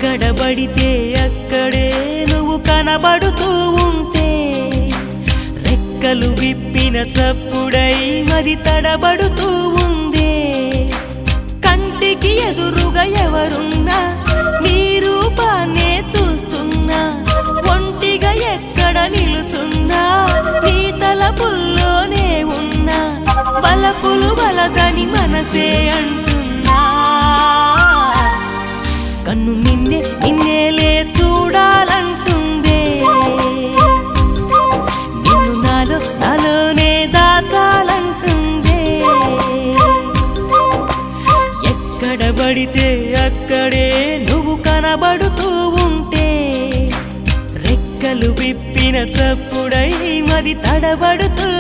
ఎక్కడ పడితే అక్కడే నువ్వు కనబడుతూ ఉంటే రెక్కలు విప్పిన చప్పుడై మది తడబడుతూ ఉందే కంటికి ఎదురుగా ఎవరున్నా నీ రూపాన్నే చూస్తున్నా ఒంటిగా ఎక్కడ నిలుచున్నా నీ తలపుల్లోనే ఉన్నా బలపులు బలదని మనసే అంటున్నా కన్ను నిన్నేలే చూడాలంటుందే నిన్ను నాలోనే దాచాలంటుందే ఎక్కడ పడితే అక్కడే నువ్వు కనబడుతూ ఉంటే రెక్కలు విప్పిన చప్పుడై మది తడబడుతూ